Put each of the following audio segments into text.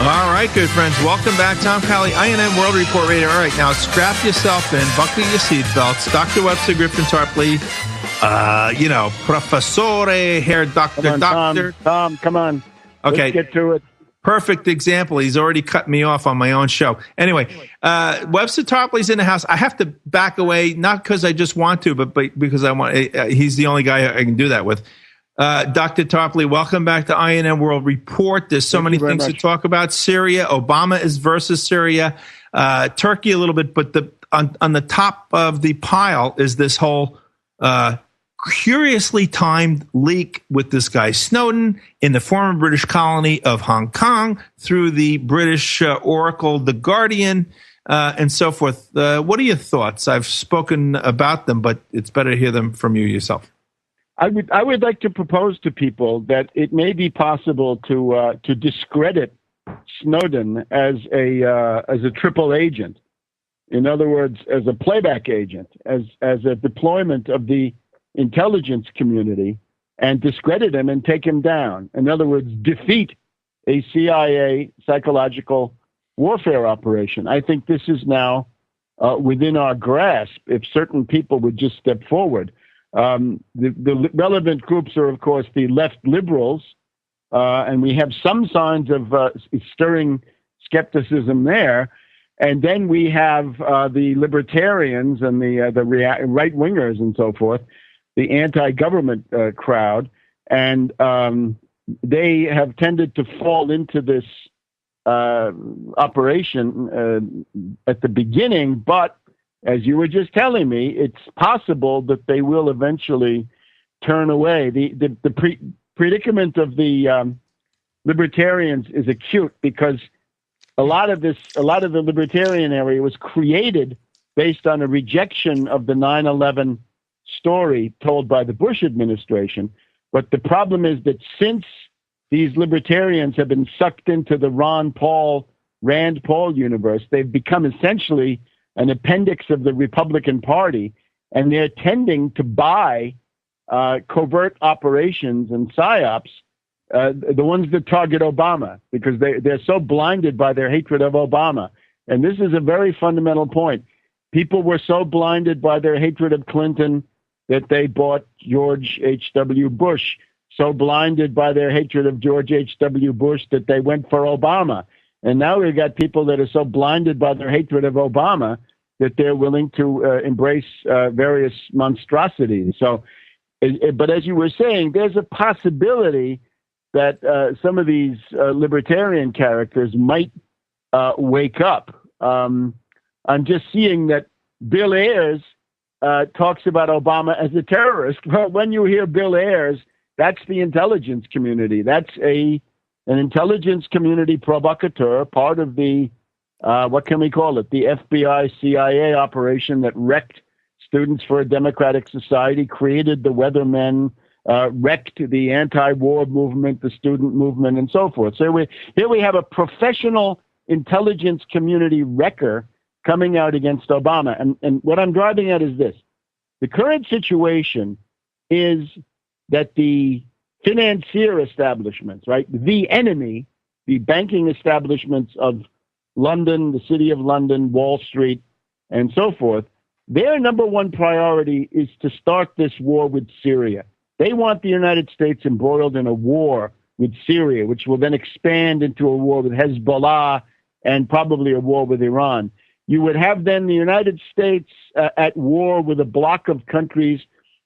All right, good friends. Welcome back. Tom Cowley, I.N.N. World Report Radio. All right, now strap yourself in, buckle your seatbelts. Dr. Webster Griffin Tarpley, professore, hair doctor, doctor. Tom, come on. Okay. Let's get to it. Perfect example. He's already cut me off on my own show. Anyway, Webster Tarpley's in the house. I have to back away, not because I just want to, but because I want. He's the only guy I can do that with. Dr. Tarpley, welcome back to I.N.N. World Report. There's so many things to talk about. Syria, Obama is versus Syria, Turkey a little bit, but on the top of the pile is this whole curiously timed leak with this guy Snowden in the former British colony of Hong Kong through the British oracle, The Guardian, and so forth. What are your thoughts? I've spoken about them, but it's better to hear them from you yourself. I would like to propose to people that it may be possible to discredit Snowden as a triple agent. In other words, as a playback agent, as a deployment of the intelligence community, and discredit him and take him down. In other words, defeat a CIA psychological warfare operation. I think this is now within our grasp if certain people would just step forward. The relevant groups are, of course, the left liberals, and we have some signs of stirring skepticism there. And then we have the libertarians and the right-wingers and so forth, the anti-government crowd, and they have tended to fall into this operation at the beginning, but as you were just telling me, it's possible that they will eventually turn away. The predicament of the libertarians is acute because a lot of the libertarian area was created based on a rejection of the 9/11 story told by the Bush administration. But the problem is that since these libertarians have been sucked into the Rand Paul universe, they've become essentially an appendix of the Republican Party, and they're tending to buy covert operations and psyops, the ones that target Obama, because they're so blinded by their hatred of Obama. And this is a very fundamental point. People were so blinded by their hatred of Clinton that they bought George H.W. Bush, so blinded by their hatred of George H.W. Bush that they went for Obama. And now we've got people that are so blinded by their hatred of Obama that they're willing to embrace various monstrosities. So, but as you were saying, there's a possibility that some of these libertarian characters might wake up. I'm just seeing that Bill Ayers talks about Obama as a terrorist. Well, when you hear Bill Ayers, that's the intelligence community. That's an intelligence community provocateur, part of the, what can we call it? The FBI CIA operation that wrecked Students for a Democratic Society, created the Weathermen, wrecked the anti-war movement, the student movement, and so forth. So here we have a professional intelligence community wrecker coming out against Obama. And what I'm driving at is this. The current situation is that the financier establishments, right, the enemy, the banking establishments of London, the City of London, Wall Street, and so forth, their number one priority is to start this war with Syria. They want the United States embroiled in a war with Syria, which will then expand into a war with Hezbollah and probably a war with Iran. You would have then the United States at war with a block of countries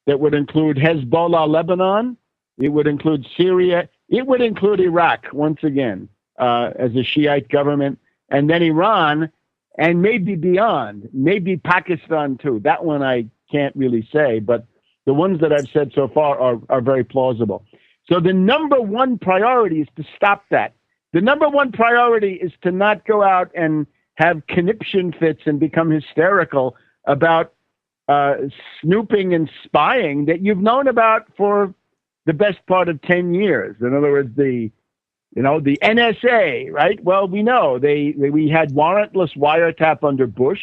that would include Hezbollah, Lebanon. It would include Syria. It would include Iraq, once again, as a Shiite government, and then Iran, and maybe beyond, maybe Pakistan too. That one I can't really say, but the ones that I've said so far are very plausible. So the number one priority is to stop that. The number one priority is to not go out and have conniption fits and become hysterical about snooping and spying that you've known about for the best part of 10 years. In other words, the NSA, right? Well, we know we had warrantless wiretap under Bush,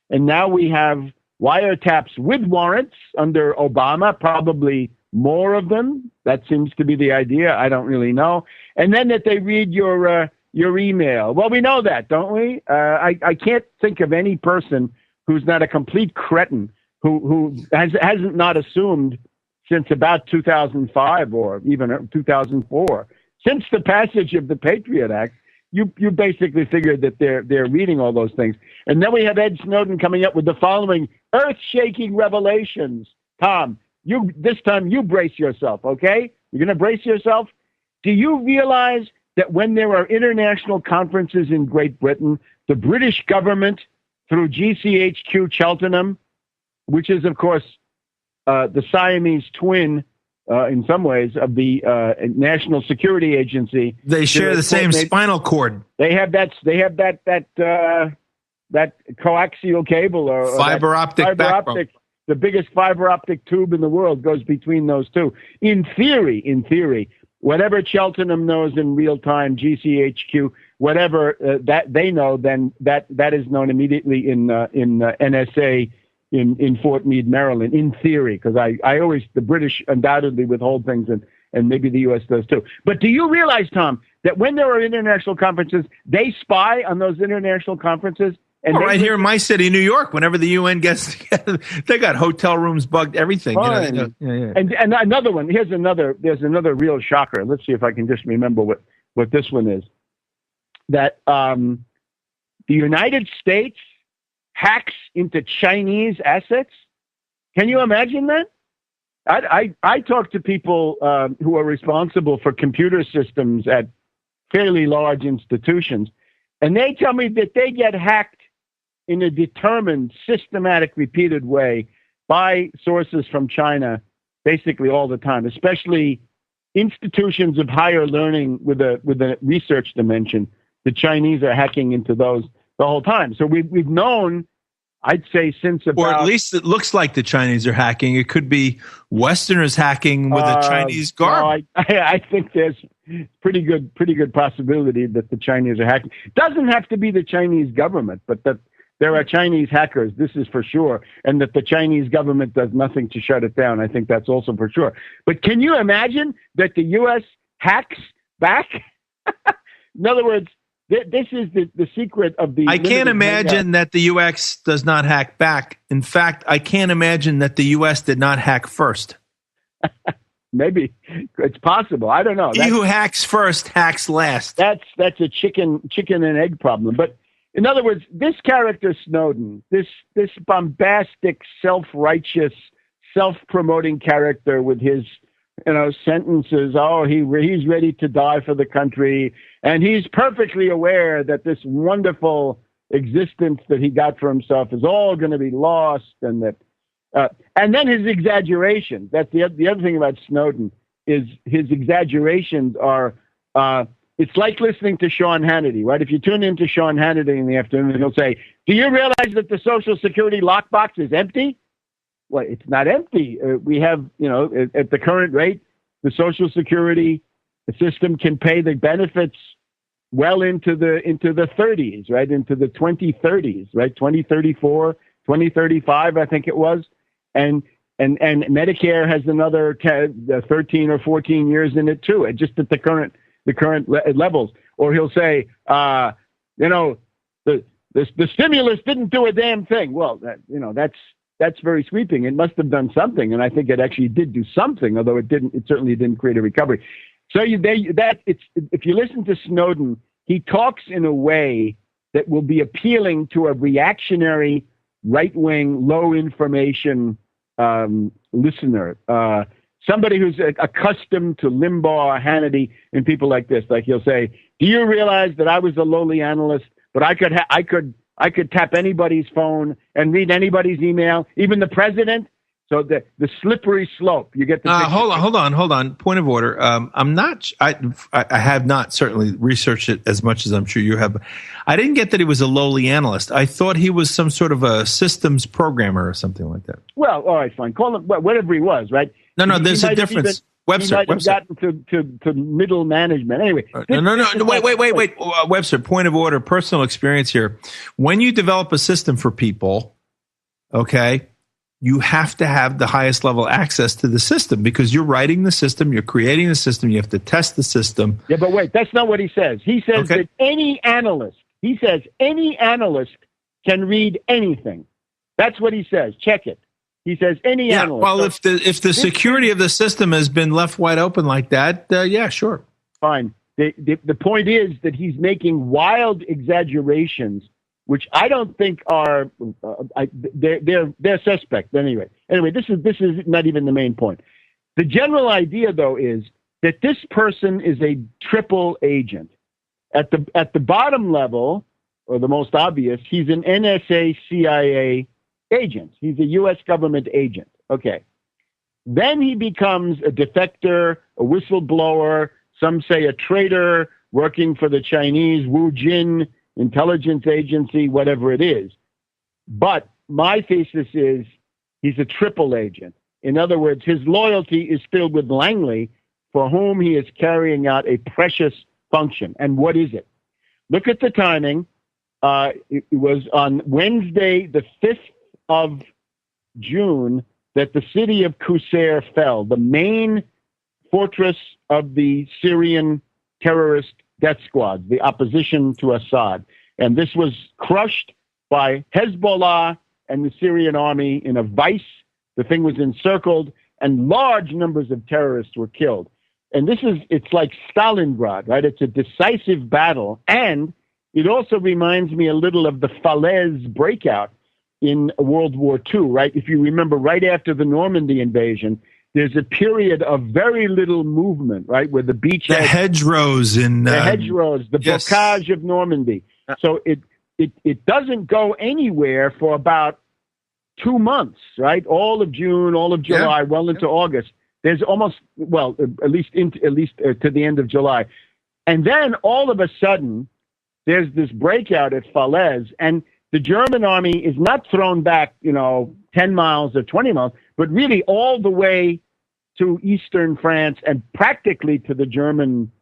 and now we have wiretaps with warrants under Obama, probably more of them. That seems to be the idea. I don't really know. And then that they read your your email. Well, we know that, don't we? I can't think of any person who's not a complete cretin who hasn't not assumed since about 2005 or even 2004, since the passage of the Patriot Act, you basically figured that they're reading all those things. And then we have Ed Snowden coming up with the following earth-shaking revelations. Tom, this time you brace yourself, okay? You're going to brace yourself? Do you realize that when there are international conferences in Great Britain, the British government, through GCHQ Cheltenham, which is, of course, the Siamese twin, in some ways, of the National Security Agency. They share the same spinal cord. They have that coaxial cable or fiber optic backbone. The biggest fiber optic tube in the world goes between those two. In theory, whatever Cheltenham knows in real time, GCHQ, whatever that they know, then that is known immediately in NSA in Fort Meade, Maryland. In theory, because I always, the British undoubtedly withhold things, and maybe the U.S. does too. But do you realize, Tom, that when there are international conferences, they spy on those international conferences? And right here in my city, New York, whenever the UN gets together, they got hotel rooms bugged, everything. You know, yeah. And another one. There's another real shocker. Let's see if I can just remember what this one is. That the United States hacks into Chinese assets. Can you imagine that? I talk to people who are responsible for computer systems at fairly large institutions, and they tell me that they get hacked in a determined, systematic, repeated way by sources from China basically all the time, especially institutions of higher learning with a research dimension. The Chinese are hacking into those the whole time. So we've known, I'd say, since about... Or at least it looks like the Chinese are hacking. It could be Westerners hacking with a Chinese garb. No, I think there's pretty good possibility that the Chinese are hacking. Doesn't have to be the Chinese government, but that there are Chinese hackers, this is for sure, and that the Chinese government does nothing to shut it down. I think that's also for sure. But can you imagine that the U.S. hacks back? In other words, this is the secret of the... I can't imagine that the U.S. does not hack back. In fact, I can't imagine that the U.S. did not hack first. Maybe. It's possible. I don't know. He who hacks first hacks last. That's a chicken and egg problem. But in other words, this character Snowden, this bombastic, self-righteous, self-promoting character with his sentences, he's ready to die for the country, and he's perfectly aware that this wonderful existence that he got for himself is all going to be lost, and that and then his exaggerations. That's the other thing about Snowden, is his exaggerations are it's like listening to Sean Hannity, right? If you tune into Sean Hannity in the afternoon, he'll say, "Do you realize that the Social Security lockbox is empty?" Well, it's not empty. We have, at the current rate, the Social Security system can pay the benefits well into the 30s, right? Into the 2030s, right? 2034, 2035, I think it was. And Medicare has another 13 or 14 years in it too, just at the current levels. Or he'll say, the stimulus didn't do a damn thing. Well, that's very sweeping. It must have done something, and I think it actually did do something, although it didn't. It certainly didn't create a recovery. So if you listen to Snowden, he talks in a way that will be appealing to a reactionary, right-wing, low-information listener, somebody who's accustomed to Limbaugh, Hannity, and people like this. Like he'll say, "Do you realize that I was a lowly analyst, but I could tap anybody's phone and read anybody's email, even the president." So the slippery slope. You get the hold on. Point of order. I have not certainly researched it as much as I'm sure you have. I didn't get that he was a lowly analyst. I thought he was some sort of a systems programmer or something like that. Well, all right, fine. Call him whatever he was, right? No. There's a difference. Webster. He might have gotten to middle management. Anyway. No. Wait. Webster, point of order, personal experience here. When you develop a system for people, okay, you have to have the highest level access to the system because you're writing the system, you're creating the system, you have to test the system. Yeah, but wait, that's not what he says. He says that any analyst can read anything. That's what he says. Check it. He says any analyst. Well, if the security of the system has been left wide open like that, yeah, sure. Fine. The point is that he's making wild exaggerations, which I don't think are they're suspect. Anyway, this is not even the main point. The general idea, though, is that this person is a triple agent. At the bottom level, or the most obvious, he's an NSA CIA agent. He's a U.S. government agent. Okay. Then he becomes a defector, a whistleblower, some say a traitor working for the Chinese Wu Jin intelligence agency, whatever it is. But my thesis is he's a triple agent. In other words, his loyalty is filled with Langley, for whom he is carrying out a precious function. And what is it? Look at the timing. It was on Wednesday, the 5th of June, that the city of Qusair fell, the main fortress of the Syrian terrorist death squad, the opposition to Assad. And this was crushed by Hezbollah and the Syrian army in a vice. The thing was encircled, and large numbers of terrorists were killed. And it's like Stalingrad, right? It's a decisive battle. And it also reminds me a little of the Falaise breakout in World War II, right? If you remember, right after the Normandy invasion, there's a period of very little movement, right? Where the beachhead, the hedgerows, the bocage of Normandy. So it doesn't go anywhere for about 2 months, right? All of June, all of July, well into August. There's almost, at least to the end of July. And then all of a sudden, there's this breakout at Falaise, and the German army is not thrown back, 10 miles or 20 miles, but really all the way to eastern France and practically to the German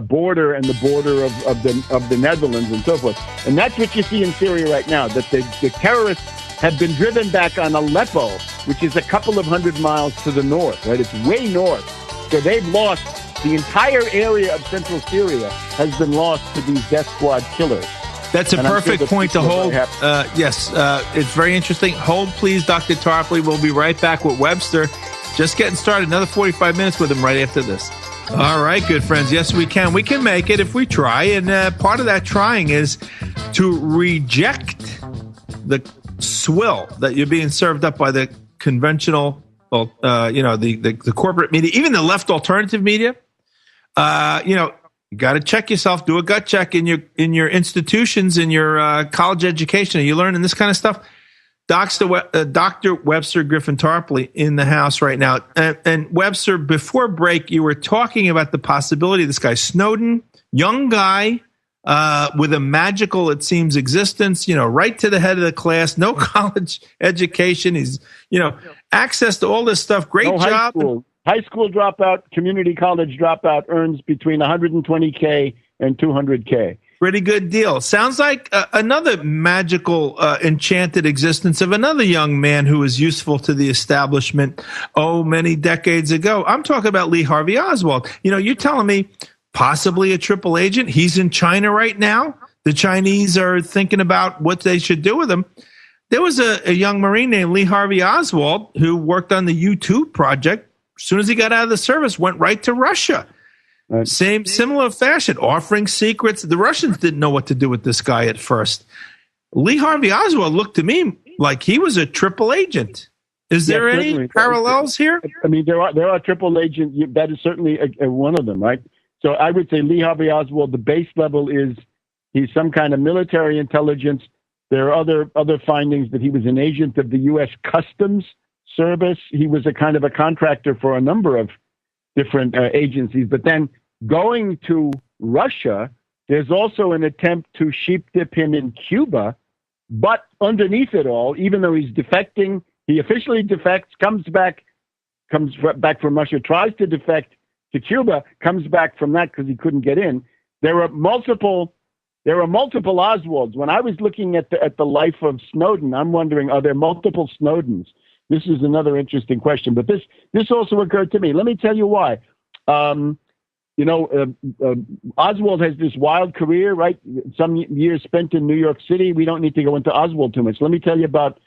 border and the border of the Netherlands and so forth. And that's what you see in Syria right now, that the terrorists have been driven back on Aleppo, which is a couple of 100 miles to the north, right? It's way north. So they've lost the entire area of central Syria has been lost to these death squad killers. That's a perfect point to hold. Yes, it's very interesting. Hold, please, Dr. Tarpley. We'll be right back with Webster. Just getting started. Another 45 minutes with him right after this. All right, good friends. Yes, we can. We can make it if we try. And part of that trying is to reject the swill that you're being served up by the conventional, the corporate media, even the left alternative media. You got to check yourself. Do a gut check in your institutions, in your college education. Are you learning this kind of stuff? Dr. Webster Griffin Tarpley in the house right now. And Webster, before break, you were talking about the possibility of this guy, Snowden, young guy with a magical, it seems, existence, right to the head of the class, no college education. He's, access to all this stuff. Great job. High school dropout, community college dropout earns between $120K and $200K. Pretty good deal. Sounds like another magical, enchanted existence of another young man who was useful to the establishment, many decades ago. I'm talking about Lee Harvey Oswald. You're telling me possibly a triple agent. He's in China right now. The Chinese are thinking about what they should do with him. There was a young Marine named Lee Harvey Oswald who worked on the U-2 project. As soon as he got out of the service, went right to Russia. Right. Similar fashion, offering secrets. The Russians didn't know what to do with this guy at first. Lee Harvey Oswald looked to me like he was a triple agent. Is there any parallels here? I mean, there are triple agents. That is certainly one of them, right? So I would say Lee Harvey Oswald, the base level is he's some kind of military intelligence. There are other findings that he was an agent of the U.S. Customs Service. He was a kind of a contractor for a number of different agencies. But then going to Russia, there's also an attempt to sheep dip him in Cuba. But underneath it all, even though he's defecting, he officially defects, comes back from Russia, tries to defect to Cuba, comes back from that because he couldn't get in. There are multiple Oswalds. When I was looking at the life of Snowden, I'm wondering, are there multiple Snowdens? This is another interesting question, but this also occurred to me. Let me tell you why. Oswald has this wild career, right? Some years spent in New York City. We don't need to go into Oswald too much. Let me tell you about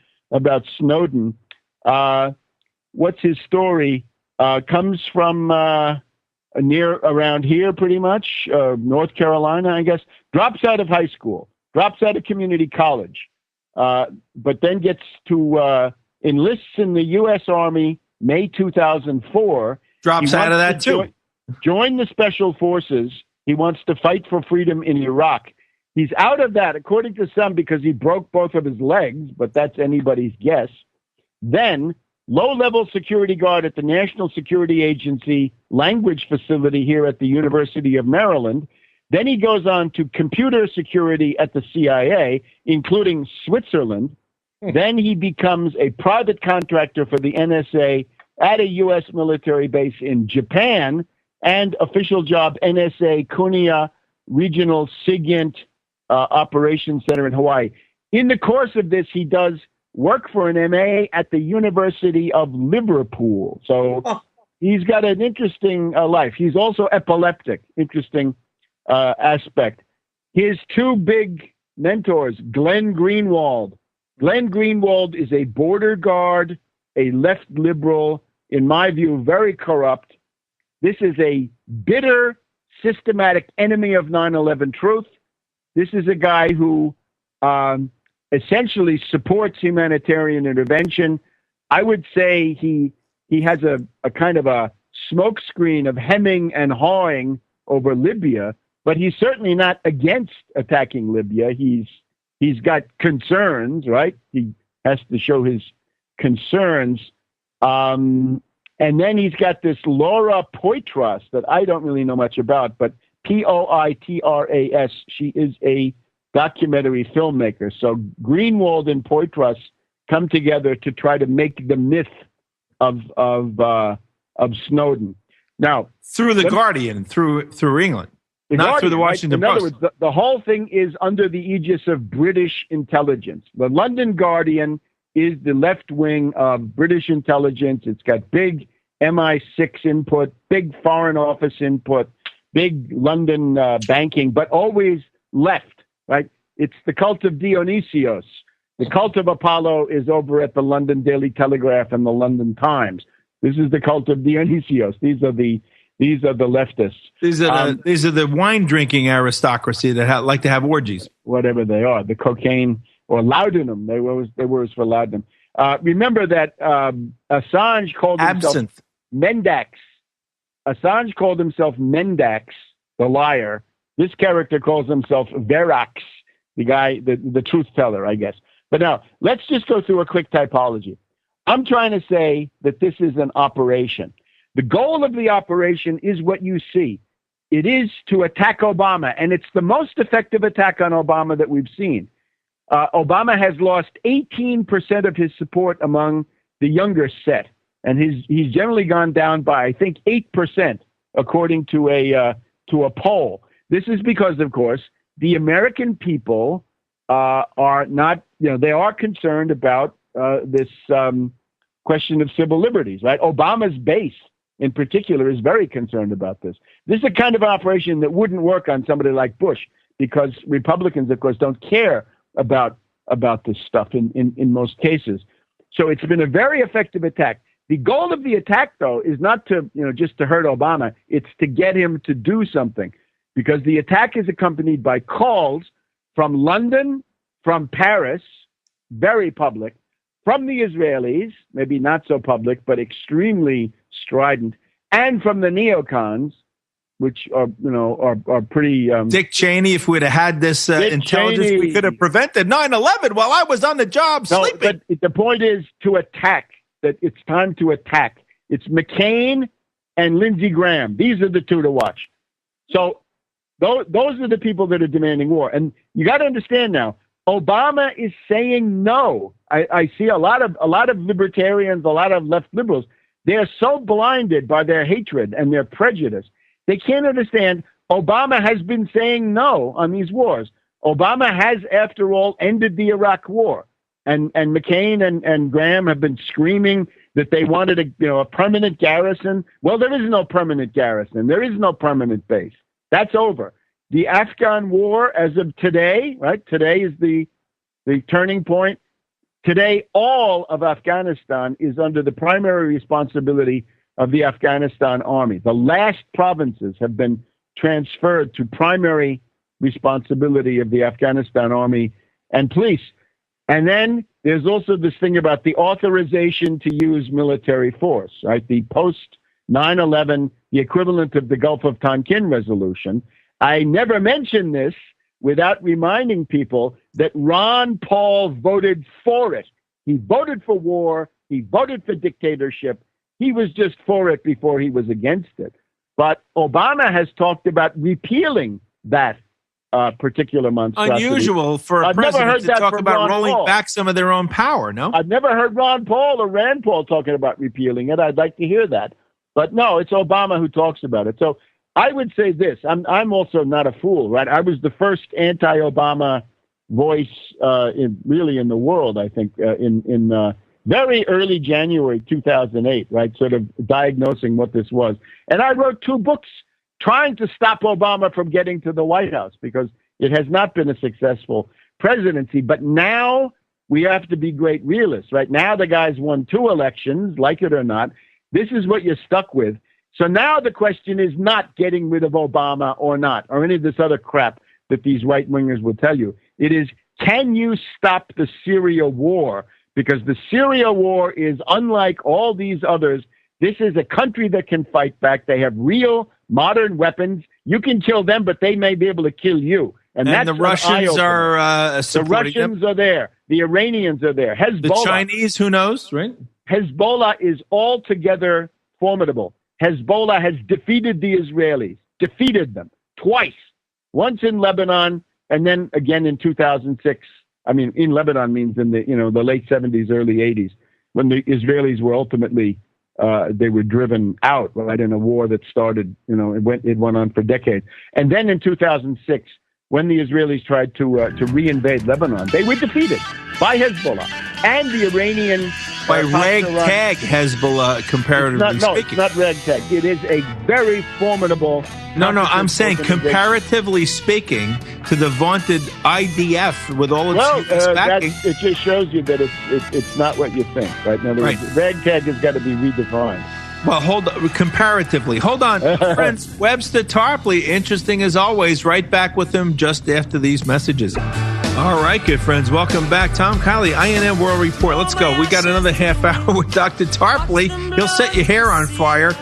Snowden. What's his story? Comes from around here, pretty much, North Carolina, I guess. Drops out of high school, drops out of community college, but then gets to enlists in the U.S. Army, May 2004. Drops out of that too. Join the special forces. He wants to fight for freedom in Iraq. He's out of that, according to some, because he broke both of his legs, but that's anybody's guess. Then, low-level security guard at the National Security Agency language facility here at the University of Maryland. Then he goes on to computer security at the CIA, including Switzerland. Then he becomes a private contractor for the NSA at a U.S. military base in Japan, and official job NSA Kuniya Regional SIGINT Operations Center in Hawaii. In the course of this, he does work for an MA at the University of Liverpool. So he's got an interesting life. He's also epileptic, interesting aspect. His two big mentors, Glenn Greenwald. Glenn Greenwald is a border guard, a left liberal, in my view, very corrupt. This is a bitter, systematic enemy of 9/11 truth. This is a guy who essentially supports humanitarian intervention. I would say he has a kind of a smokescreen of hemming and hawing over Libya, but he's certainly not against attacking Libya. He's got concerns, right? He has to show his concerns. And then he's got this Laura Poitras that I don't really know much about, but Poitras. She is a documentary filmmaker. So Greenwald and Poitras come together to try to make the myth of Snowden. Now, through the Guardian, through England. Not Guardian, through the Washington Post. In other words, the whole thing is under the aegis of British intelligence. The London Guardian is the left wing of British intelligence. It's got big MI6 input, big Foreign Office input, big London banking, but always left, right? It's the cult of Dionysios. The cult of Apollo is over at the London Daily Telegraph and the London Times. This is the cult of Dionysios. These are the leftists. These are the wine drinking aristocracy that like to have orgies. Whatever they are, the cocaine or laudanum. They were for laudanum. Remember that Assange called himself Mendax. Assange called himself Mendax, the liar. This character calls himself Verax, the guy, the truth teller, I guess. But now let's just go through a quick typology. I'm trying to say that this is an operation. The goal of the operation is what you see. It is to attack Obama, and it's the most effective attack on Obama that we've seen. Obama has lost 18% of his support among the younger set, and he's generally gone down by, I think, 8%, according to a poll. This is because, of course, the American people are not, they are concerned about this question of civil liberties, right? Obama's base, in particular, is very concerned about this. This is a kind of operation that wouldn't work on somebody like Bush, because Republicans, of course, don't care about this stuff in most cases. So it's been a very effective attack. The goal of the attack, though, is not to, just to hurt Obama. It's to get him to do something, because the attack is accompanied by calls from London, from Paris, very public, from the Israelis, maybe not so public, but extremely strident, and from the neocons, which are pretty... Dick Cheney, if we'd have had this intelligence, Cheney, we could have prevented 9/11 while I was on the job sleeping. No, but the point is to attack, that it's time to attack. It's McCain and Lindsey Graham. These are the two to watch. So those are the people that are demanding war. And you got to understand now, Obama is saying no. I see a lot of libertarians, a lot of left liberals. They're so blinded by their hatred and their prejudice. They can't understand Obama has been saying no on these wars. Obama has, after all, ended the Iraq war. And McCain and Graham have been screaming that they wanted a permanent garrison. Well, there is no permanent garrison. There is no permanent base. That's over. The Afghan war, as of today, right? Today is the turning point. Today, all of Afghanistan is under the primary responsibility of the Afghanistan army. The last provinces have been transferred to primary responsibility of the Afghanistan army and police. And then there's also this thing about the authorization to use military force, right? The post 9/11, the equivalent of the Gulf of Tonkin resolution. I never mention this without reminding people that Ron Paul voted for it. He voted for war. He voted for dictatorship. He was just for it before he was against it. But Obama has talked about repealing that particular monstrosity. Unusual for a president to talk about rolling back some of their own power, no? I've never heard Ron Paul or Rand Paul talking about repealing it. I'd like to hear that. But no, it's Obama who talks about it. So I would say this. I'm also not a fool, right? I was the first anti-Obama voice in the world, I think, in very early January 2008, right? Sort of diagnosing what this was. And I wrote 2 books trying to stop Obama from getting to the White House because it has not been a successful presidency. But now we have to be great realists, right? Now the guy's won 2 elections, like it or not. This is what you're stuck with. So now the question is not getting rid of Obama or not, or any of this other crap that these right-wingers will tell you. It is, can you stop the Syria war? Because the Syria war is unlike all these others. This is a country that can fight back. They have real modern weapons. You can kill them, but they may be able to kill you. And that's the Russians are supporting the Russians them. Are there. The Iranians are there. Hezbollah. The Chinese, who knows, right? Hezbollah is altogether formidable. Hezbollah has defeated the Israelis, defeated them twice, once in Lebanon and then again in 2006. I mean, in Lebanon means in the late 70s, early 80s, when the Israelis were ultimately they were driven out, right, in a war that started, it went on for decades. And then in 2006, when the Israelis tried to reinvade Lebanon, they were defeated by Hezbollah and the Iranian by ragtag Hezbollah, comparatively speaking. No, it's not ragtag. It is a very formidable. No, I'm saying comparatively speaking to the vaunted IDF with all its US backing. It just shows you that it's not what you think, right? In other words, ragtag has got to be redefined. Well, hold on. Comparatively. Hold on. Friends, Webster Tarpley, interesting as always. Right back with him just after these messages. All right, good friends. Welcome back. Tom Kiley, I.N.N. World Report. Let's go. We got another half hour with Dr. Tarpley. He'll set your hair on fire,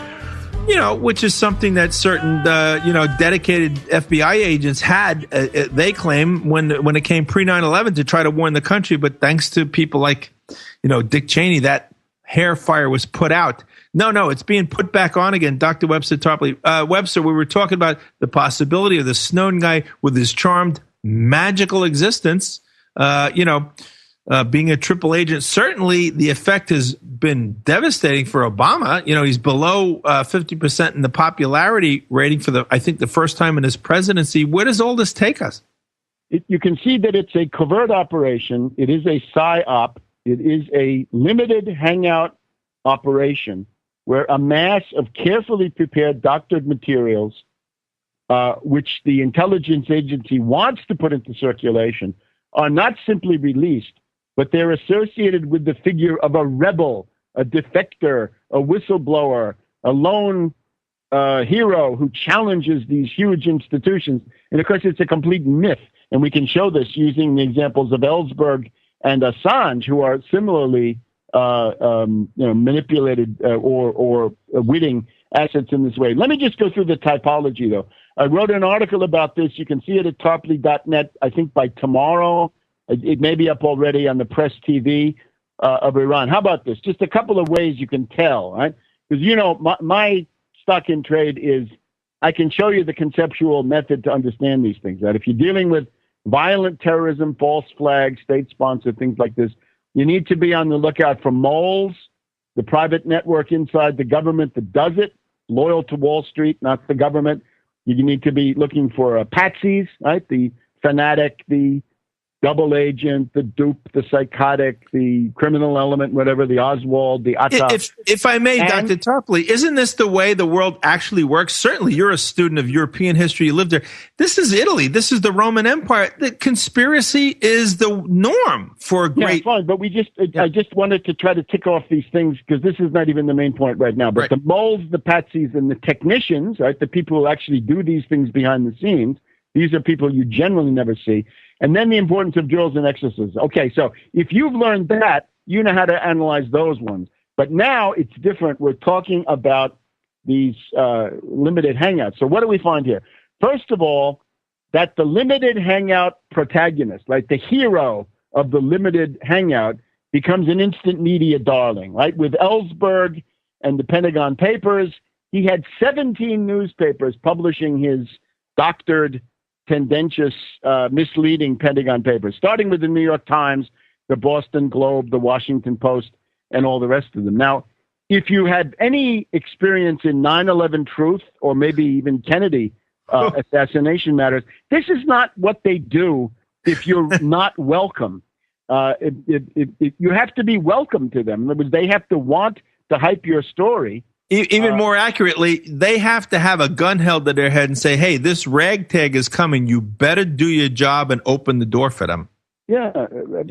which is something that certain, dedicated FBI agents had, they claim, when it came pre 9/11 to try to warn the country. But thanks to people like, Dick Cheney, that hair fire was put out. No, it's being put back on again. Dr. Webster Tarpley. Webster, we were talking about the possibility of the Snowden guy with his charmed, magical existence, being a triple agent. Certainly the effect has been devastating for Obama. He's below 50% in the popularity rating for I think the first time in his presidency. Where does all this take us? You can see that it's a covert operation. It is a PSYOP. It is a limited hangout operation where a mass of carefully prepared doctored materials, which the intelligence agency wants to put into circulation, are not simply released, but they're associated with the figure of a rebel, a defector, a whistleblower, a lone hero who challenges these huge institutions. And of course, it's a complete myth. And we can show this using the examples of Ellsberg and Assange, who are similarly manipulated or witting assets in this way. Let me just go through the typology, though. I wrote an article about this. You can see it at tarpley.net, I think, by tomorrow. It may be up already on the PressTV of Iran. How about this? Just a couple of ways you can tell, right? Because, my stock in trade is I can show you the conceptual method to understand these things, right? If you're dealing with violent terrorism, false flags, state-sponsored things like this, you need to be on the lookout for moles, the private network inside the government that does it, loyal to Wall Street, not the government. You need to be looking for patsies, right? The fanatic, the double agent, the dupe, the psychotic, the criminal element, whatever, the Oswald, the Atta. If I may, Dr. Tarpley, isn't this the way the world actually works? Certainly, you're a student of European history. You lived there. This is Italy. This is the Roman Empire. The conspiracy is the norm for a great. Yeah, fine, but I just wanted to try to tick off these things because this is not even the main point right now. But the moles, the patsies, and the technicians, right, the people who actually do these things behind the scenes, these are people you generally never see. And then the importance of drills and exercises. Okay, so if you've learned that, you know how to analyze those ones. But now it's different. We're talking about these limited hangouts. So what do we find here? First of all, that the limited hangout protagonist, like the hero of the limited hangout, becomes an instant media darling, right? With Ellsberg and the Pentagon Papers, he had 17 newspapers publishing his doctored, tendentious, misleading Pentagon Papers, starting with the New York Times, the Boston Globe, the Washington Post, and all the rest of them. Now, if you had any experience in 9/11 truth or maybe even Kennedy assassination matters, this is not what they do if you're not welcome. You have to be welcome to them. In other words, they have to want to hype your story. Even more accurately, they have to have a gun held to their head and say, hey, this ragtag is coming. You better do your job and open the door for them. Yeah.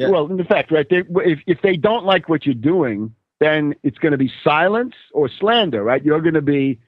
Well, in fact, right, if they don't like what you're doing, then it's going to be silence or slander, right? You're going to be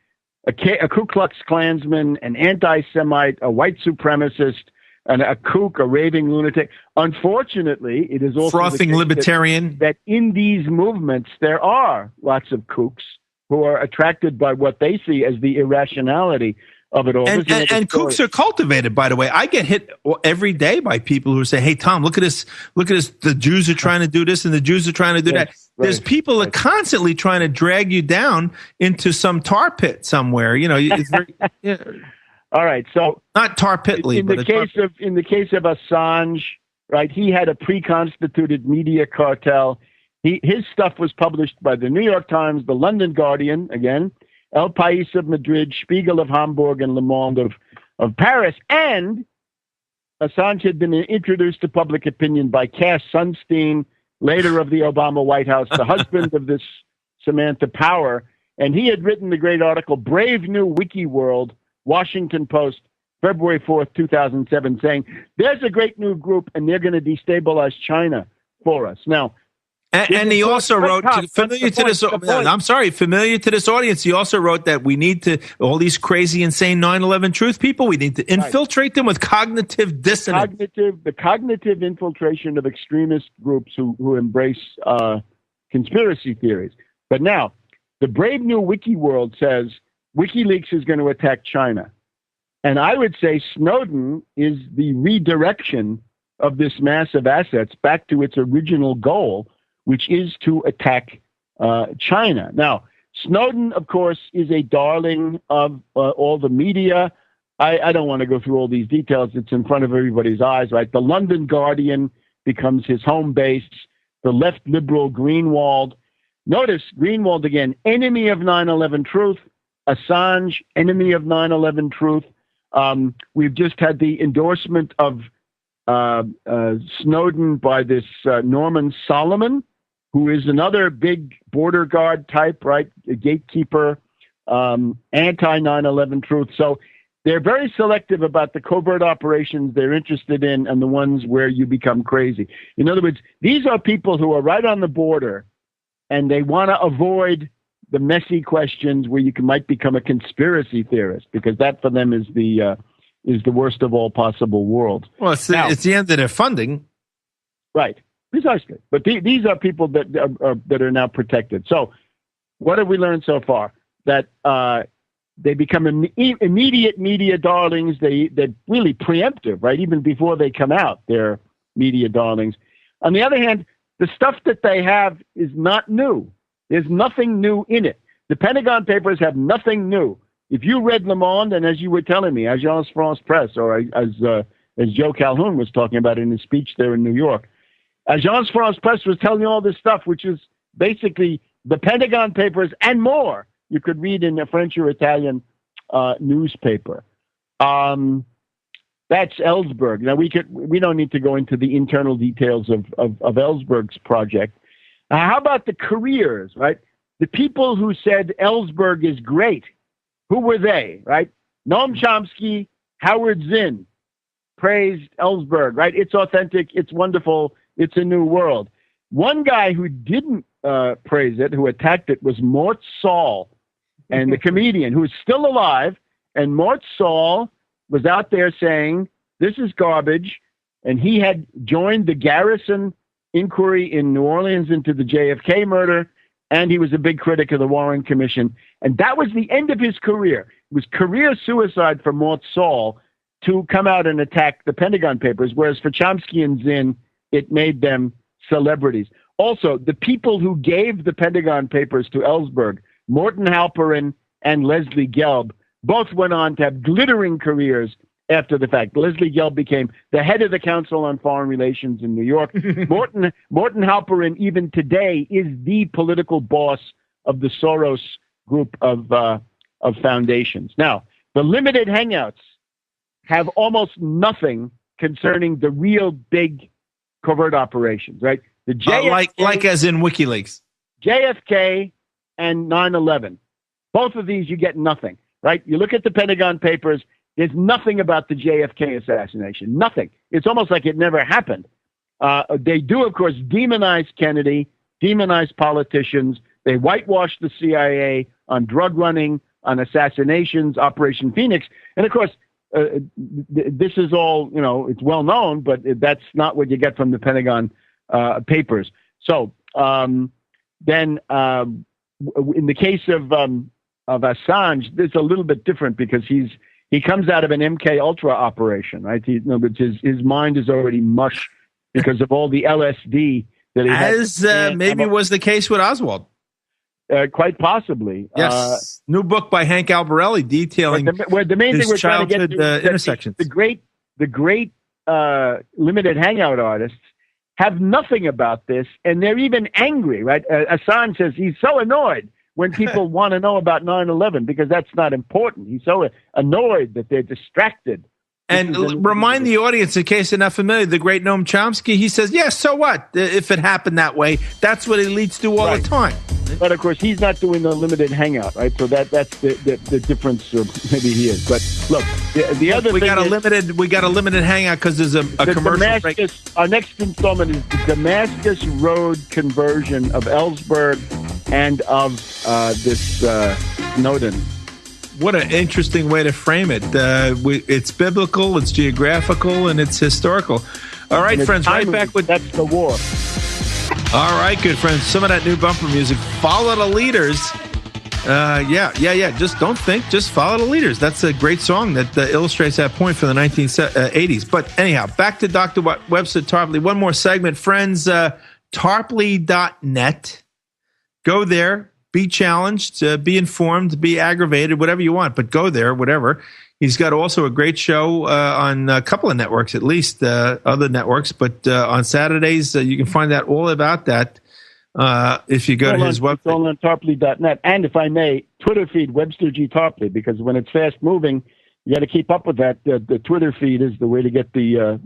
a Ku Klux Klansman, an anti-Semite, a white supremacist, and a kook, a raving lunatic. Unfortunately, it is also frothing libertarian. That in these movements, there are lots of kooks who are attracted by what they see as the irrationality of it all. And kooks are cultivated, by the way. I get hit every day by people who say, hey, Tom, look at this. Look at this. The Jews are trying to do this and the Jews are trying to do that. Right. There's people that are constantly trying to drag you down into some tar pit somewhere. You know, it's very, All right. So not tar pitly, in the case of Assange, right, he had a pre-constituted media cartel. His stuff was published by the New York Times, the London Guardian, again, El País of Madrid, Spiegel of Hamburg, and Le Monde of Paris. And Assange had been introduced to public opinion by Cass Sunstein, later of the Obama White House, the husband of this Samantha Power. And he had written the great article, Brave New Wiki World, Washington Post, February 4th, 2007, saying, there's a great new group and they're going to destabilize China for us. Now, and he also wrote, familiar to this audience, he also wrote that we need to, all these crazy, insane 9/11 truth people, we need to infiltrate them with cognitive dissonance. The cognitive infiltration of extremist groups who embrace conspiracy theories. But now, the Brave New Wiki World says WikiLeaks is going to attack China. And I would say Snowden is the redirection of this mass of assets back to its original goal, which is to attack China. Now, Snowden, of course, is a darling of all the media. I don't want to go through all these details. It's in front of everybody's eyes, right? The London Guardian becomes his home base. The left liberal Greenwald. Notice Greenwald again, enemy of 9/11 truth. Assange, enemy of 9/11 truth. We've just had the endorsement of Snowden by this Norman Solomon, who is another big border guard type, right? A gatekeeper, anti-9/11 truth. So they're very selective about the covert operations they're interested in and the ones where you become crazy. In other words, these are people who are right on the border and they want to avoid the messy questions where you might become a conspiracy theorist, because that for them is the worst of all possible worlds. Well, it's the end of their funding. Right. Precisely. But these are people that are now protected. So what have we learned so far? That they become immediate media darlings. They're really preemptive, right? Even before they come out, they're media darlings. On the other hand, the stuff that they have is not new. There's nothing new in it. The Pentagon Papers have nothing new. If you read Le Monde, and as you were telling me, Agence France Presse, or as Joe Calhoun was talking about in his speech there in New York, Agence France Presse was telling you all this stuff, which is basically the Pentagon Papers and more you could read in a French or Italian newspaper. That's Ellsberg. Now we don't need to go into the internal details of Ellsberg's project. How about the careers, right? The people who said Ellsberg is great, who were they, right? Noam Chomsky, Howard Zinn praised Ellsberg, right? It's authentic, it's wonderful, it's a new world. One guy who didn't praise it, who attacked it, was Mort Saul, and the comedian who is still alive. And Mort Saul was out there saying, this is garbage. And he had joined the Garrison inquiry in New Orleans into the JFK murder. And he was a big critic of the Warren Commission. And that was the end of his career. It was career suicide for Mort Saul to come out and attack the Pentagon Papers. Whereas for Chomsky and Zinn, it made them celebrities. Also, the people who gave the Pentagon Papers to Ellsberg, Morton Halperin and Leslie Gelb, both went on to have glittering careers after the fact. Leslie Gelb became the head of the Council on Foreign Relations in New York. Morton Halperin, even today, is the political boss of the Soros group of foundations. Now, the limited hangouts have almost nothing concerning the real big covert operations, right? The JFK, like as in WikiLeaks. JFK and 9/11. Both of these, you get nothing. Right? You look at the Pentagon Papers, there's nothing about the JFK assassination. Nothing. It's almost like it never happened. They do, of course, demonize Kennedy, demonize politicians. They whitewash the CIA on drug running, on assassinations, Operation Phoenix. And, of course, this is all, it's well known, but that's not what you get from the Pentagon Papers. So then in the case of Assange, it's a little bit different because he comes out of an MK Ultra operation, right? But his mind is already mush because of all the LSD that he has. As maybe was the case with Oswald. Quite possibly. Yes. New book by Hank Albarelli detailing the main thing we're trying to get to intersections. The great limited hangout artists have nothing about this, and they're even angry, right? Assange says he's so annoyed when people want to know about 9/11 because that's not important. He's so annoyed that they're distracted. And remind the audience, in case they're not familiar, the great Noam Chomsky, he says, yes, so what? If it happened that way, that's what elites do all the time. But, of course, he's not doing the limited hangout, right? So that's the difference, or maybe he is. But, look, the other thing we got a limited hangout because there's a commercial break. Our next installment is the Damascus Road conversion of Ellsberg and of this Snowden. What an interesting way to frame it. It's biblical, it's geographical, and it's historical. All right, friends, right back with... That's the war. All right, good friends. Some of that new bumper music. Follow the leaders. Yeah. Just don't think, just follow the leaders. That's a great song that illustrates that point for the 1980s. But anyhow, back to Dr. Webster Tarpley. One more segment. Friends, tarpley.net. Go there. Be challenged, be informed, be aggravated, whatever you want, but go there, whatever. He's got also a great show on a couple of networks, at least other networks, but on Saturdays, you can find out all about that if you go to his website. It's all on tarpley.net. And if I may, Twitter feed Webster G. Tarpley, because when it's fast moving, you got to keep up with that. The Twitter feed is the way to get the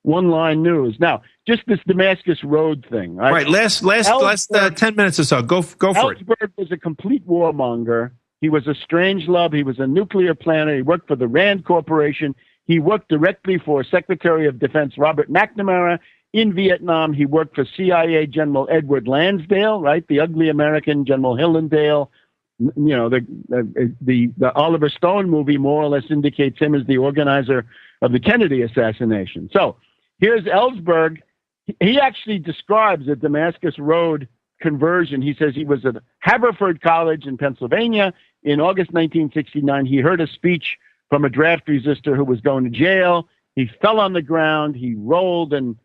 one line news. Now, just this Damascus Road thing. Right. Last 10 minutes or so. Go for it. Ellsberg was a complete warmonger. He was a strangelove. He was a nuclear planner. He worked for the Rand Corporation. He worked directly for Secretary of Defense Robert McNamara in Vietnam. He worked for CIA General Edward Lansdale, right? The ugly American General Hillendale. The Oliver Stone movie more or less indicates him as the organizer of the Kennedy assassination. So here's Ellsberg. He actually describes a Damascus Road conversion. He says he was at Haverford College in Pennsylvania in August 1969. He heard a speech from a draft resistor who was going to jail. He fell on the ground. He rolled and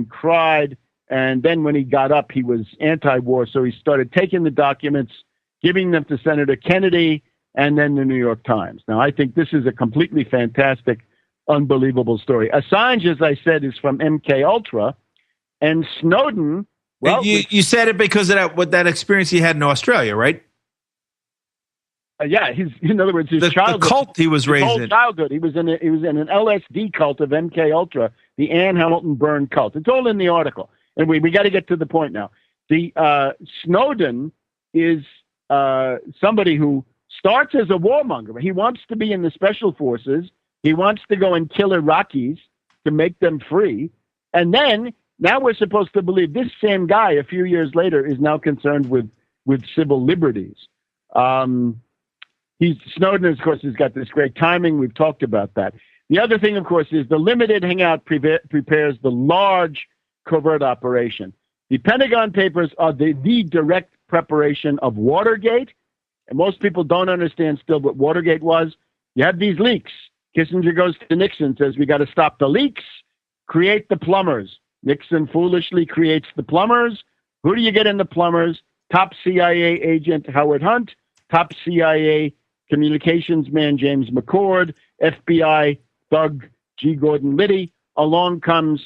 cried. And then when he got up, he was anti-war. So he started taking the documents, giving them to Senator Kennedy and then the New York Times. Now, I think this is a completely fantastic, unbelievable story. Assange, as I said, is from MK Ultra. And Snowden, well, you said it because of that experience he had in Australia, right? Yeah, in other words, his childhood, the cult he was raised whole in. childhood, he was in an LSD cult of MK Ultra, the Ann Hamilton Byrne cult. It's all in the article, and we got to get to the point now. The Snowden is somebody who starts as a warmonger. He wants to be in the special forces. He wants to go and kill Iraqis to make them free, and then now we're supposed to believe this same guy a few years later is now concerned with civil liberties. Snowden, of course, has got this great timing. We've talked about that. The other thing, of course, is the limited hangout prepares the large covert operation. The Pentagon Papers are the direct preparation of Watergate, and most people don't understand still what Watergate was. You have these leaks. Kissinger goes to Nixon, says, we got to stop the leaks, create the plumbers. Nixon foolishly creates the plumbers. Who do you get in the plumbers? Top CIA agent Howard Hunt, top CIA communications man James McCord, FBI thug G. Gordon Liddy. Along comes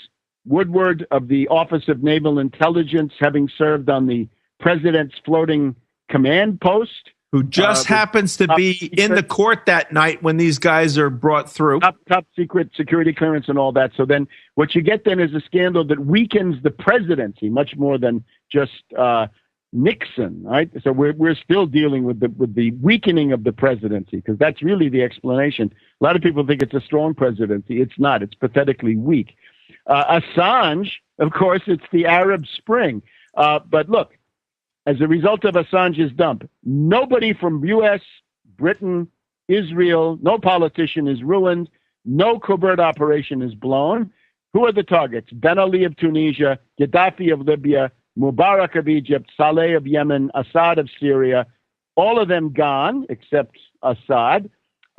Woodward of the Office of Naval Intelligence, having served on the president's floating command post. Who just happens to be in the court that night when these guys are brought through. Top secret security clearance and all that. So then what you get then is a scandal that weakens the presidency much more than just Nixon, right? So we're still dealing with the weakening of the presidency, because that's really the explanation. A lot of people think it's a strong presidency. It's not. It's pathetically weak. Assange, of course, it's the Arab Spring. But look, as a result of Assange's dump, nobody from U.S., Britain, Israel, no politician is ruined. No covert operation is blown. Who are the targets? Ben Ali of Tunisia, Gaddafi of Libya, Mubarak of Egypt, Saleh of Yemen, Assad of Syria, all of them gone except Assad.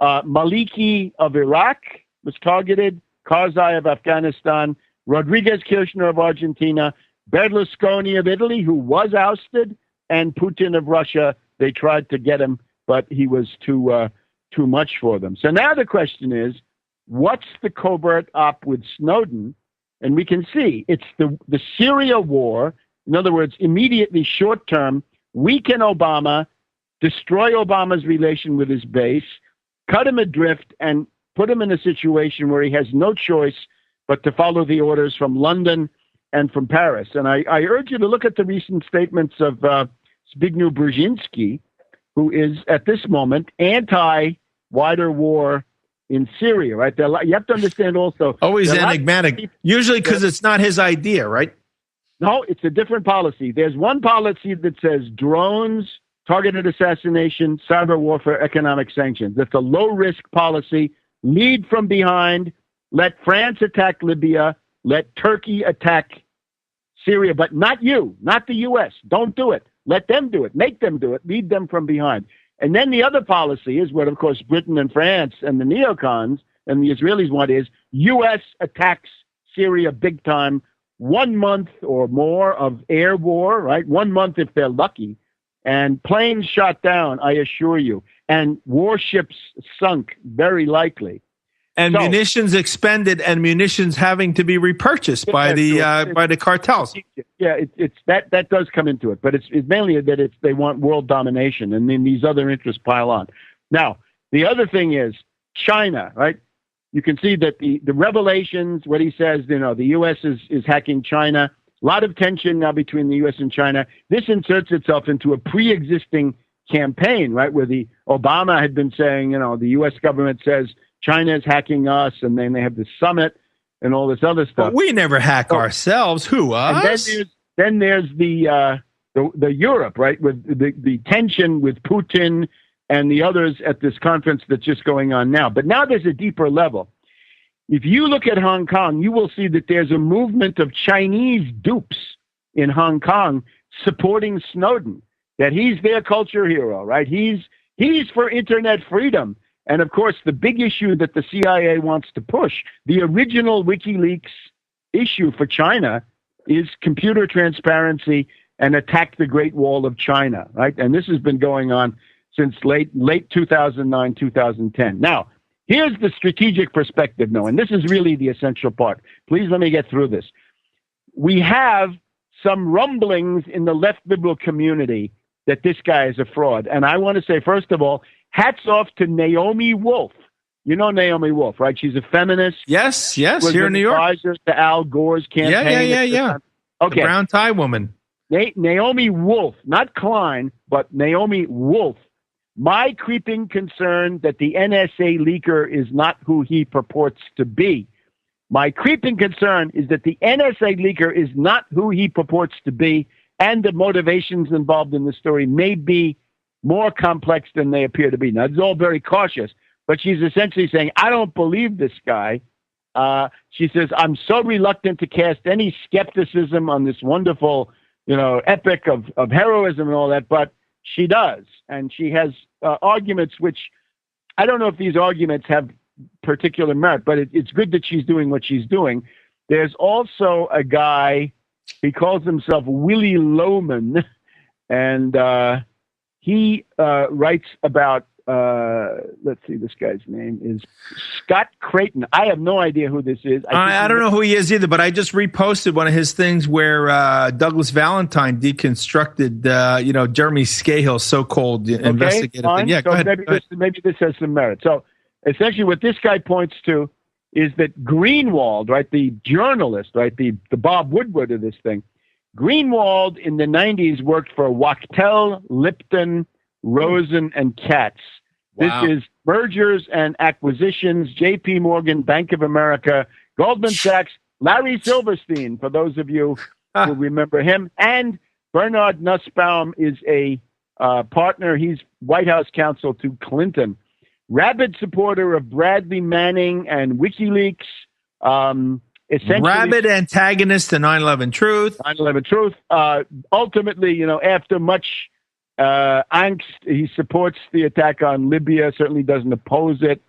Maliki of Iraq was targeted, Karzai of Afghanistan, Rodriguez Kirchner of Argentina, Berlusconi of Italy, who was ousted, and Putin of Russia. They tried to get him, but he was too much for them. So now the question is, what's the covert op with Snowden? And we can see it's the Syria war. In other words, immediately short term, weaken Obama, destroy Obama's relation with his base, cut him adrift, and put him in a situation where he has no choice but to follow the orders from London and from Paris. And I urge you to look at the recent statements of Zbigniew Brzezinski, who is at this moment anti-wider war in Syria, right? You have to understand also. Always enigmatic, usually because it's not his idea, right? No, it's a different policy. There's one policy that says drones, targeted assassination, cyber warfare, economic sanctions. That's a low-risk policy. Lead from behind. Let France attack Libya. Let Turkey attack Syria, but not you, not the U.S. Don't do it. Let them do it. Make them do it. Lead them from behind. And then the other policy is what, of course, Britain and France and the neocons and the Israelis want is U.S. attacks Syria big time, 1 month or more of air war, right? 1 month if they're lucky, and planes shot down, I assure you, and warships sunk, very likely. And munitions expended, and munitions having to be repurchased by the cartels. Yeah, it's that does come into it, but it's mainly that they want world domination, and then these other interests pile on. Now, the other thing is China, right? You can see that the revelations, what he says, the U.S. is hacking China. A lot of tension now between the U.S. and China. This inserts itself into a pre-existing campaign, right, where the Obama had been saying, the U.S. government says China is hacking us, and then they have this summit and all this other stuff. But we never hack ourselves. Who, us? And then there's the Europe, right, with the tension with Putin and the others at this conference that's just going on now. But now there's a deeper level. If you look at Hong Kong, you will see that there's a movement of Chinese dupes in Hong Kong supporting Snowden, that he's their culture hero, right? He's for internet freedom. And, of course, the big issue that the CIA wants to push, the original WikiLeaks issue for China, is computer transparency and attack the Great Wall of China, right? And this has been going on since late 2009, 2010. Now, here's the strategic perspective, Noah, and this is really the essential part. Please let me get through this. We have some rumblings in the left liberal community that this guy is a fraud. And I want to say, first of all, hats off to Naomi Wolf. You know Naomi Wolf, right? She's a feminist. Yes, Was here in New York. Advisor to Al Gore's campaign. Yeah. Okay. The brown tie woman. Naomi Wolf, not Klein, but Naomi Wolf. My creeping concern that the NSA leaker is not who he purports to be. My creeping concern is that the NSA leaker is not who he purports to be, and the motivations involved in the story may be more complex than they appear to be. Now, it's all very cautious, but she's essentially saying, I don't believe this guy. She says, I'm so reluctant to cast any skepticism on this wonderful, epic of heroism and all that, but she does. And she has arguments which I don't know if these arguments have particular merit, but it's good that she's doing what she's doing. There's also a guy, he calls himself Willie Loman, and he writes about, let's see, this guy's name is Scott Creighton. I have no idea who this is. I don't know who he is either, but I just reposted one of his things where Douglas Valentine deconstructed, Jeremy Scahill's so-called investigative thing. Yeah, so go ahead. Maybe this has some merit. So essentially what this guy points to is that Greenwald, right, the journalist, right, the Bob Woodward of this thing, Greenwald in the 90s worked for Wachtell, Lipton, Rosen, and Katz. Wow. This is mergers and acquisitions, J.P. Morgan, Bank of America, Goldman Sachs, Larry Silverstein, for those of you who remember him, and Bernard Nussbaum is a partner. He's White House counsel to Clinton. Rabid supporter of Bradley Manning and WikiLeaks. Rabid antagonist to 9/11 Truth. 9/11 Truth. Ultimately, after much angst, he supports the attack on Libya, certainly doesn't oppose it,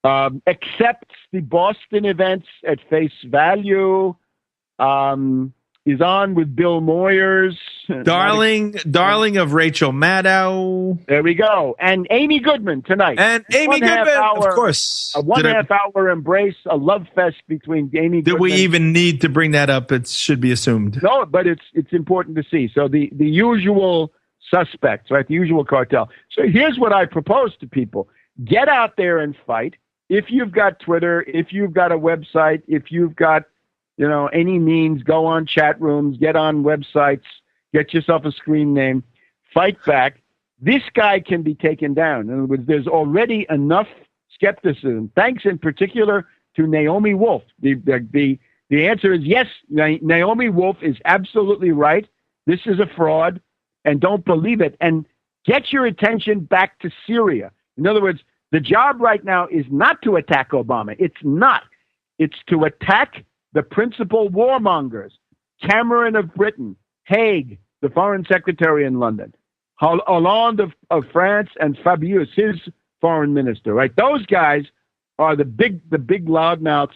accepts the Boston events at face value, is on with Bill Moyers. Darling of Rachel Maddow. There we go. And Amy Goodman tonight. And Amy Goodman, of course. A 1.5 hour embrace, a love fest between Amy Goodman. Do we even need to bring that up? It should be assumed. No, but it's important to see. So the usual suspects, right? The usual cartel. So here's what I propose to people. Get out there and fight. If you've got Twitter, if you've got a website, if you've got any means, go on chat rooms, get on websites, get yourself a screen name, fight back. This guy can be taken down. In other words, there's already enough skepticism, thanks in particular to Naomi Wolf. The answer is yes, Naomi Wolf is absolutely right. This is a fraud, and don't believe it. And get your attention back to Syria. In other words, the job right now is not to attack Obama. It's not. It's to attack the principal warmongers, Cameron of Britain, Haig, the foreign secretary in London, Hollande of France, and Fabius, his foreign minister, right? Those guys are the big loudmouths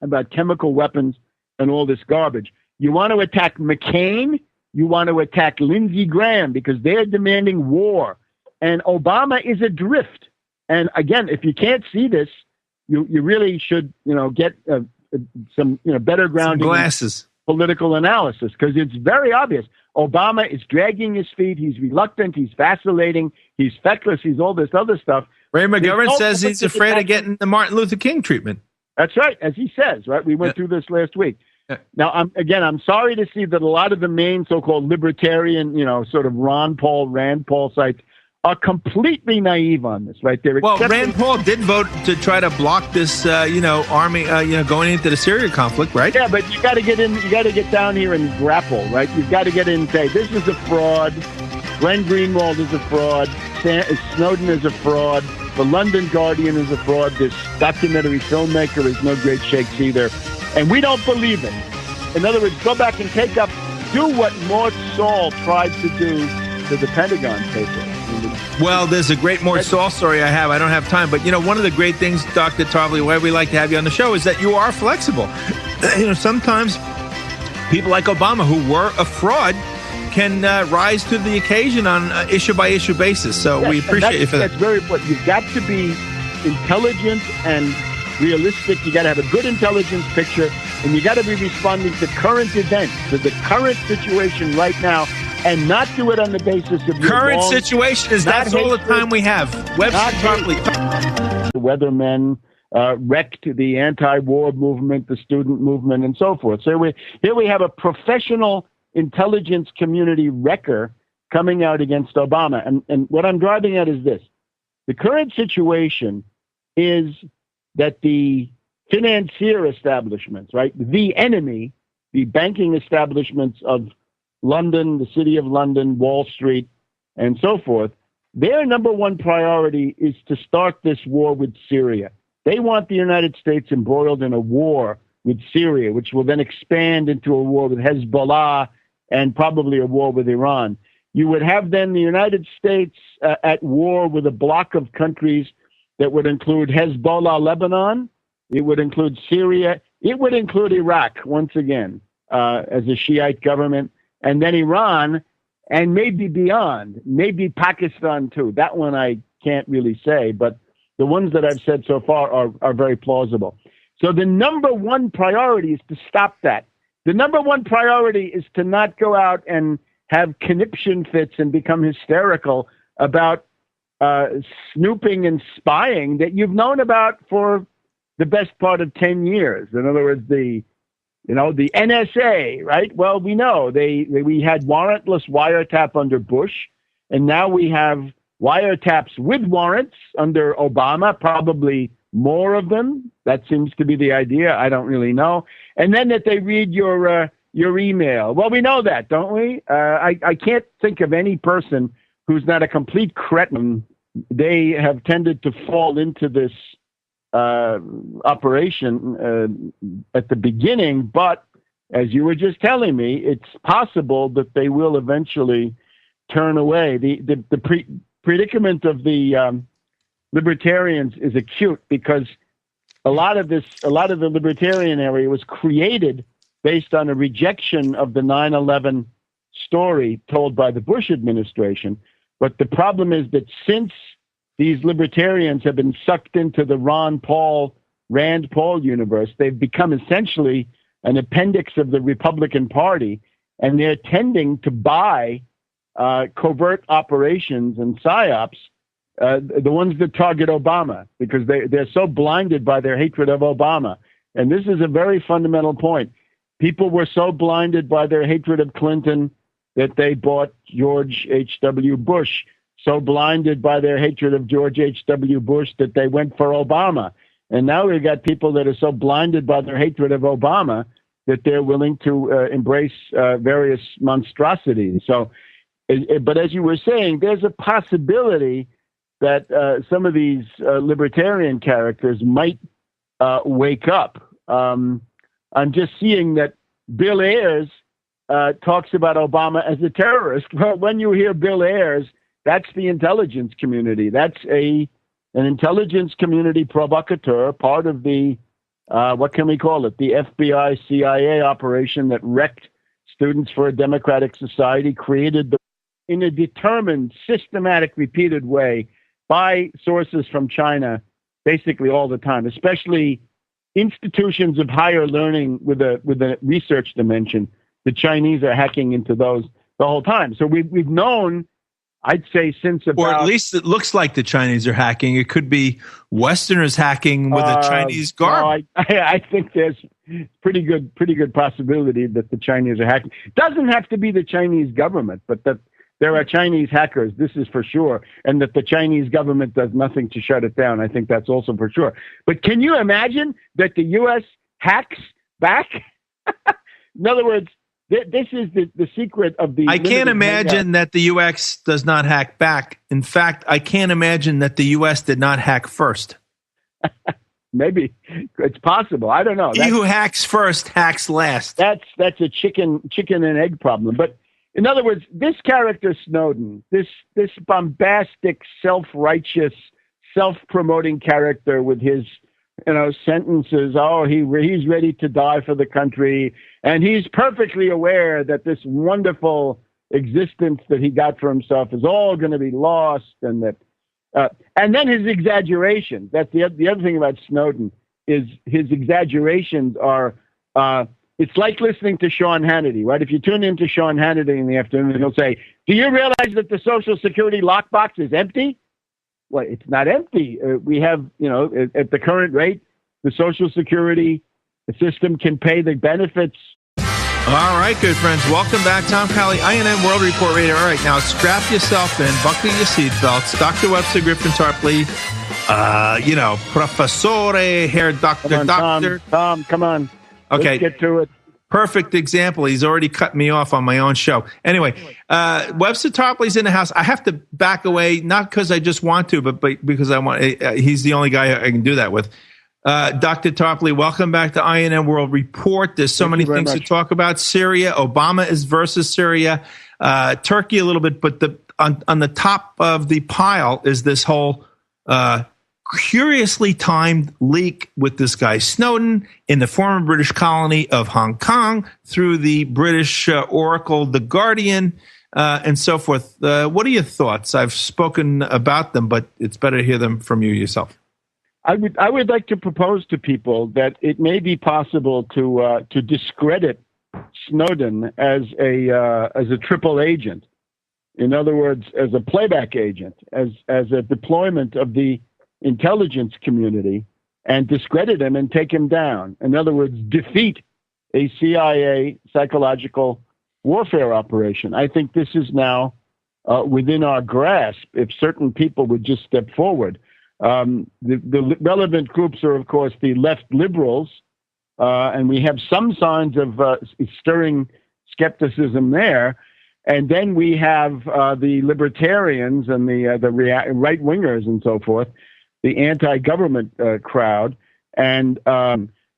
about chemical weapons and all this garbage. You want to attack McCain, you want to attack Lindsey Graham because they're demanding war. And Obama is adrift. And again, if you can't see this, you really should, get some better grounding, glasses, political analysis, because it's very obvious. Obama is dragging his feet. He's reluctant. He's vacillating. He's feckless. He's all this other stuff. Ray McGovern says he's afraid of getting the Martin Luther King treatment. That's right, as he says. Right, we went through this last week. Now, I'm sorry to see that a lot of the main so-called libertarian, sort of Rand Paul sites are completely naive on this, right? Rand Paul did vote to try to block this, army, going into the Syria conflict, right? Yeah, but you got to get in, you got to get down here and grapple, right? You've got to get in and say, this is a fraud. Glenn Greenwald is a fraud. Snowden is a fraud. The London Guardian is a fraud. This documentary filmmaker is no great shakes either. And we don't believe it. In other words, go back and do what Mort Saul tried to do to the Pentagon papers. Well, there's a great Mort Saul story I have. I don't have time. But, one of the great things, Dr. Tarpley, why we like to have you on the show is that you are flexible. Sometimes people like Obama, who were a fraud, can rise to the occasion on an issue-by-issue basis. So we appreciate you for that. That's very important. You've got to be intelligent and realistic. You got to have a good intelligence picture, and you got to be responding to current events, to the current situation right now. and not do it on the basis of your current situation. Is that's all the time we have? Webster Tarpley. The weathermen wrecked the anti-war movement, the student movement, and so forth. So here we have a professional intelligence community wrecker coming out against Obama. And what I'm driving at is this. The current situation is that the financier establishments, right, the enemy, the banking establishments of London, the City of London, Wall Street, and so forth, their number one priority is to start this war with Syria. They want the United States embroiled in a war with Syria, which will then expand into a war with Hezbollah and probably a war with Iran. You would have then the United States at war with a block of countries that would include Hezbollah, Lebanon. It would include Syria. It would include Iraq, once again, as a Shiite government, and then Iran, and maybe beyond, maybe Pakistan too. That one I can't really say, but the ones that I've said so far are very plausible. So the number one priority is to stop that. The number one priority is to not go out and have conniption fits and become hysterical about snooping and spying that you've known about for the best part of 10 years. In other words, the NSA, right? Well, we know we had warrantless wiretap under Bush, and now we have wiretaps with warrants under Obama, probably more of them. That seems to be the idea. I don't really know. And then that they read your email. Well, we know that, don't we? I can't think of any person who's not a complete cretin. They have tended to fall into this operation at the beginning, but as you were just telling me, it's possible that they will eventually turn away. The predicament of the libertarians is acute because a lot of the libertarian area was created based on a rejection of the 9/11 story told by the Bush administration. But the problem is that since these libertarians have been sucked into the Rand Paul universe, they've become essentially an appendix of the Republican Party, and they're tending to buy covert operations and psyops, the ones that target Obama, because they're so blinded by their hatred of Obama. And this is a very fundamental point. People were so blinded by their hatred of Clinton that they bought George H.W. Bush, so blinded by their hatred of George H.W. Bush that they went for Obama. And now we've got people that are so blinded by their hatred of Obama that they're willing to embrace various monstrosities. So, but as you were saying, there's a possibility that some of these libertarian characters might wake up. I'm just seeing that Bill Ayers talks about Obama as a terrorist. Well, when you hear Bill Ayers, that's the intelligence community. That's an intelligence community provocateur, part of the, what can we call it? The FBI CIA operation that wrecked Students for a Democratic Society, created in a determined, systematic, repeated way by sources from China, basically all the time, especially institutions of higher learning with a research dimension. The Chinese are hacking into those the whole time. So we've known, I'd say, since about... Or at least it looks like the Chinese are hacking. It could be Westerners hacking with a Chinese garb. No, I think there's pretty good possibility that the Chinese are hacking. Doesn't have to be the Chinese government, but that there are Chinese hackers, this is for sure, and that the Chinese government does nothing to shut it down. I think that's also for sure. But can you imagine that the U.S. hacks back? In other words, this is the secret of the... I can't imagine that the U.S. does not hack back. In fact, I can't imagine that the U.S. did not hack first. Maybe. It's possible. I don't know. He who hacks first hacks last. That's a chicken and egg problem. But in other words, this character Snowden, this bombastic, self-righteous, self-promoting character with his sentences, he's ready to die for the country, and he's perfectly aware that this wonderful existence that he got for himself is all going to be lost, and that and then his exaggerations. That's the other thing about Snowden, is his exaggerations are It's like listening to Sean Hannity, right? If you tune into Sean Hannity in the afternoon, he'll say, "Do you realize that the Social Security lockbox is empty?" Well, it's not empty. We have, at the current rate, the Social Security system can pay the benefits. All right, good friends. Welcome back. Tom Crowley, I.N.N. World Report Radio. All right, now strap yourself in, buckle your seatbelts. Dr. Webster Griffin Tarpley, professore, hair doctor, doctor. Tom, come on. Okay. Let's get to it. Perfect example. He's already cut me off on my own show. Anyway, Webster Tarpley's in the house. I have to back away, not because I just want to, but because I want. He's the only guy I can do that with. Dr. Tarpley, welcome back to I.N.N. World Report. There's so many things to talk about. Syria, Obama is versus Syria, Turkey a little bit, but on the top of the pile is this whole curiously timed leak with this guy Snowden in the former British colony of Hong Kong through the British Oracle, The Guardian, and so forth. What are your thoughts? I've spoken about them, but it's better to hear them from you yourself. I would like to propose to people that it may be possible to discredit Snowden as a triple agent. In other words, as a playback agent, as a deployment of the intelligence community, and discredit him and take him down. In other words, defeat a CIA psychological warfare operation. I think this is now within our grasp if certain people would just step forward. The relevant groups are, of course, the left liberals, and we have some signs of stirring skepticism there. And then we have the libertarians and the right wingers and so forth, the anti-government crowd, and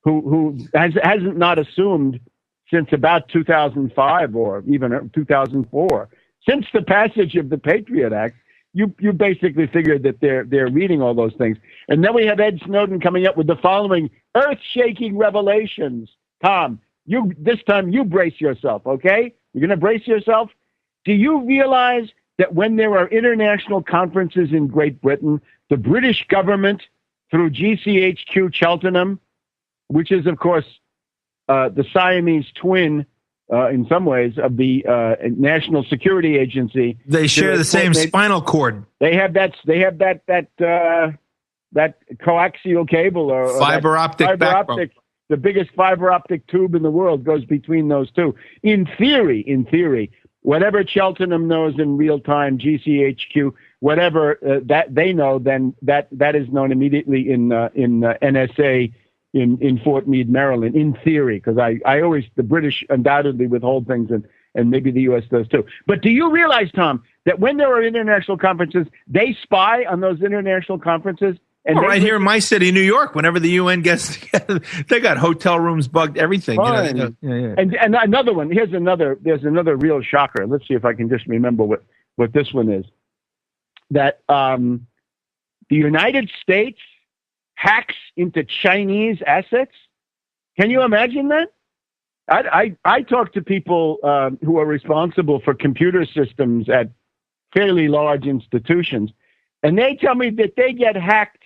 who hasn't not assumed since about 2005 or even 2004, since the passage of the Patriot Act. You basically figured that they're reading all those things. And then we have Ed Snowden coming up with the following earth-shaking revelations. Tom, this time you brace yourself, okay? You're going to brace yourself? Do you realize that when there are international conferences in Great Britain, the British government, through GCHQ Cheltenham, which is, of course, the Siamese twin, in some ways, of the National Security Agency. They share the same spinal cord. They have that coaxial cable or fiber optic. The biggest fiber optic tube in the world goes between those two. In theory, whatever Cheltenham knows in real time, GCHQ, whatever that they know, then that is known immediately in NSA. In Fort Meade, Maryland, in theory, because I always, the British undoubtedly withhold things, and maybe the U.S. does too. But do you realize, Tom, that when there are international conferences, they spy on those international conferences? And right here in my city, New York, whenever the UN gets together, they got hotel rooms bugged, everything. Yeah. And another one, there's another real shocker. Let's see if I can just remember what this one is. That the United States hacks into Chinese assets. Can you imagine that? I talk to people who are responsible for computer systems at fairly large institutions, and they tell me that they get hacked